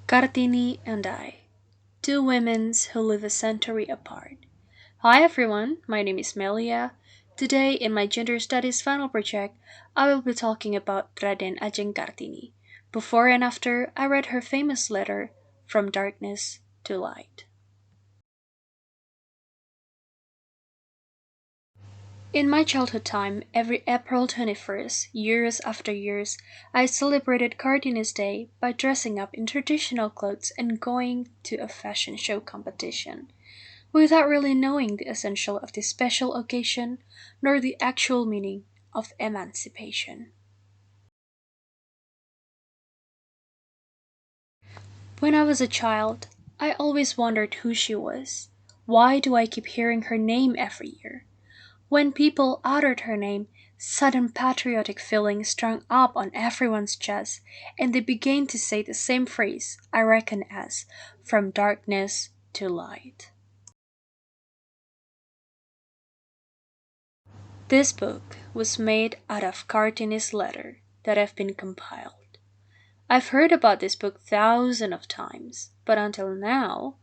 Kartini and I, two women who live a century apart. Hi everyone, my name is Mellya. Today, in my gender studies final project, I will be talking about Raden Ajeng Kartini. Before and after, I read her famous letter, From Darkness to Light. In my childhood time, every April 21st, years after years, I celebrated Kartini's Day by dressing up in traditional clothes and going to a fashion show competition, without really knowing the essential of this special occasion nor the actual meaning of emancipation. When I was a child, I always wondered who she was. Why do I keep hearing her name every year? When people uttered her name, sudden patriotic feeling sprang up on everyone's chest, and they began to say the same phrase, I reckon as, from darkness to light. This book was made out of Kartini's letter that have been compiled. I've heard about this book thousands of times, but until now,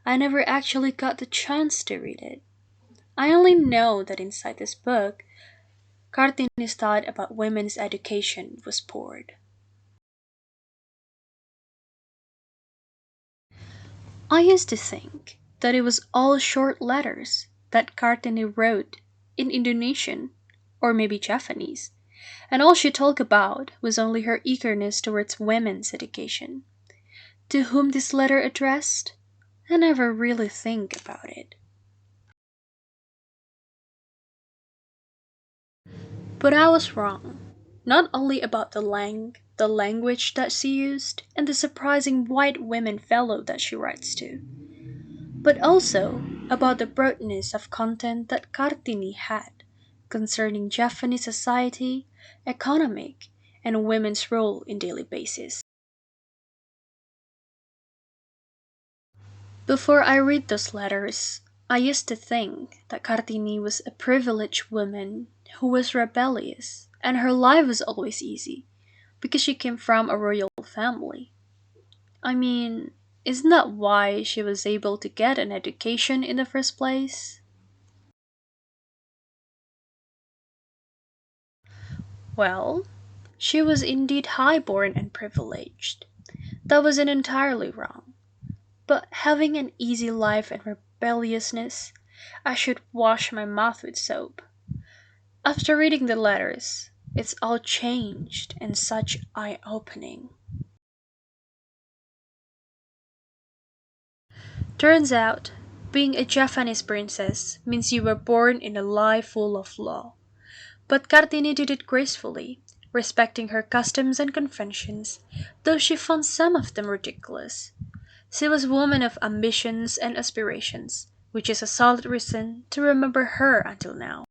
I never actually got the chance to read it. I only know that inside this book, Kartini's thought about women's education was poured. I used to think that it was all short letters that Kartini wrote in Indonesian or maybe Japanese, and all she talked about was only her eagerness towards women's education. To whom this letter addressed? I never really think about it. But I was wrong, not only about the language that she used, and the surprising white women fellow that she writes to, but also about the broadness of content that Kartini had concerning Japanese society, economic, and women's role in daily basis. Before I read those letters, I used to think that Kartini was a privileged woman who was rebellious, and her life was always easy because she came from a royal family. I mean, isn't that why she was able to get an education in the first place? Well, she was indeed high-born and privileged. That wasn't entirely wrong. But having an easy life and rebelliousness, I should wash my mouth with soap. After reading the letters, it's all changed and such eye-opening. Turns out, being a Japanese princess means you were born in a life full of law. But Kartini did it gracefully, respecting her customs and conventions, though she found some of them ridiculous. She was a woman of ambitions and aspirations, which is a solid reason to remember her until now.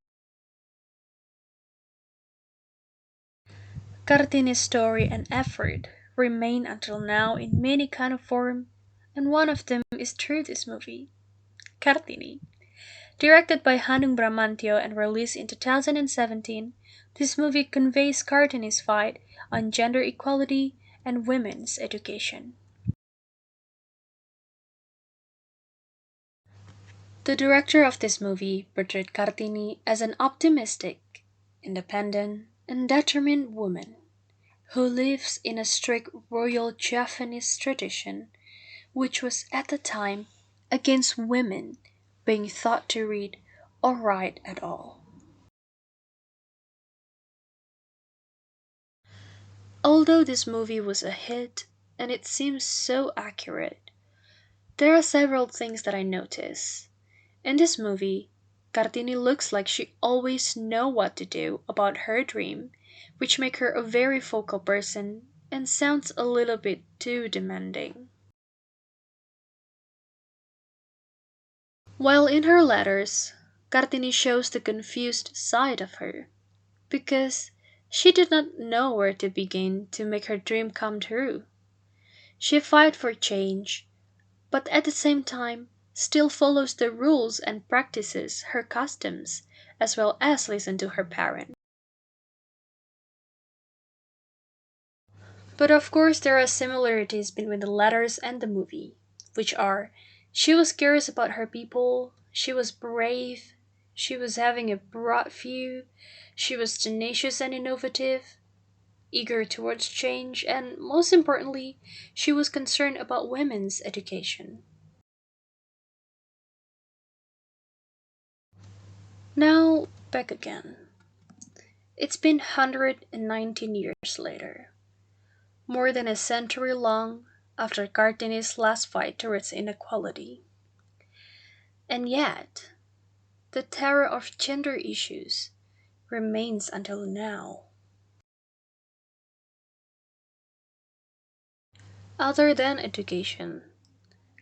Kartini's story and effort remain until now in many kind of form, and one of them is through this movie, Kartini. Directed by Hanung Bramantyo and released in 2017, this movie conveys Kartini's fight on gender equality and women's education. The director of this movie portrayed Kartini as an optimistic, independent, and determined woman who lives in a strict royal Japanese tradition, which was at the time against women being thought to read or write at all. Although this movie was a hit and it seems so accurate, there are several things that I notice. In this movie, Kartini looks like she always know what to do about her dream, which make her a very vocal person and sounds a little bit too demanding. While in her letters, Kartini shows the confused side of her, because she did not know where to begin to make her dream come true. She fight for change, but at the same time still follows the rules and practices her customs, as well as listen to her parents. But of course, there are similarities between the letters and the movie, which are she was curious about her people, she was brave, she was having a broad view, she was tenacious and innovative, eager towards change, and most importantly, she was concerned about women's education. Now, back again. It's been 119 years later, more than a century long after Kartini's last fight towards inequality. And yet, the terror of gender issues remains until now. Other than education,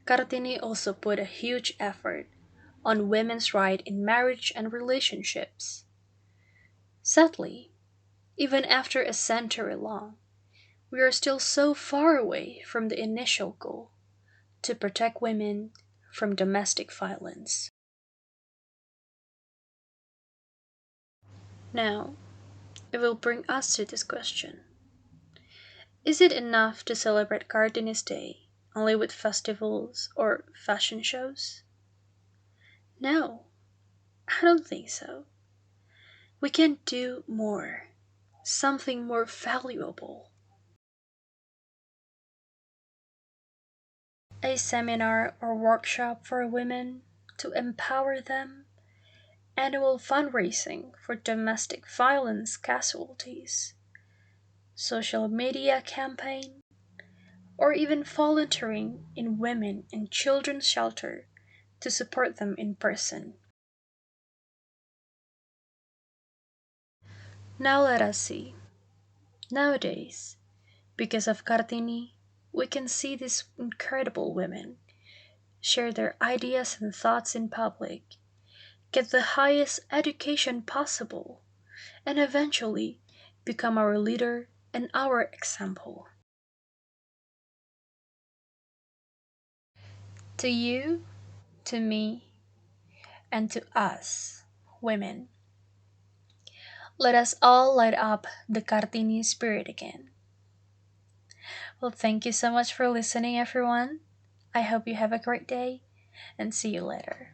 Kartini also put a huge effort on women's right in marriage and relationships. Sadly, even after a century long, we are still so far away from the initial goal to protect women from domestic violence. Now, it will bring us to this question. Is it enough to celebrate Kartini's Day only with festivals or fashion shows? No, I don't think so. We can do more, something more valuable. A seminar or workshop for women to empower them, annual fundraising for domestic violence casualties, social media campaign, or even volunteering in women and children's shelter to support them in person. Now let us see. Nowadays, because of Kartini, we can see these incredible women share their ideas and thoughts in public, get the highest education possible, and eventually become our leader and our example. To you, to me, and to us, women, let us all light up the Kartini spirit again. Well, thank you so much for listening, everyone. I hope you have a great day and see you later.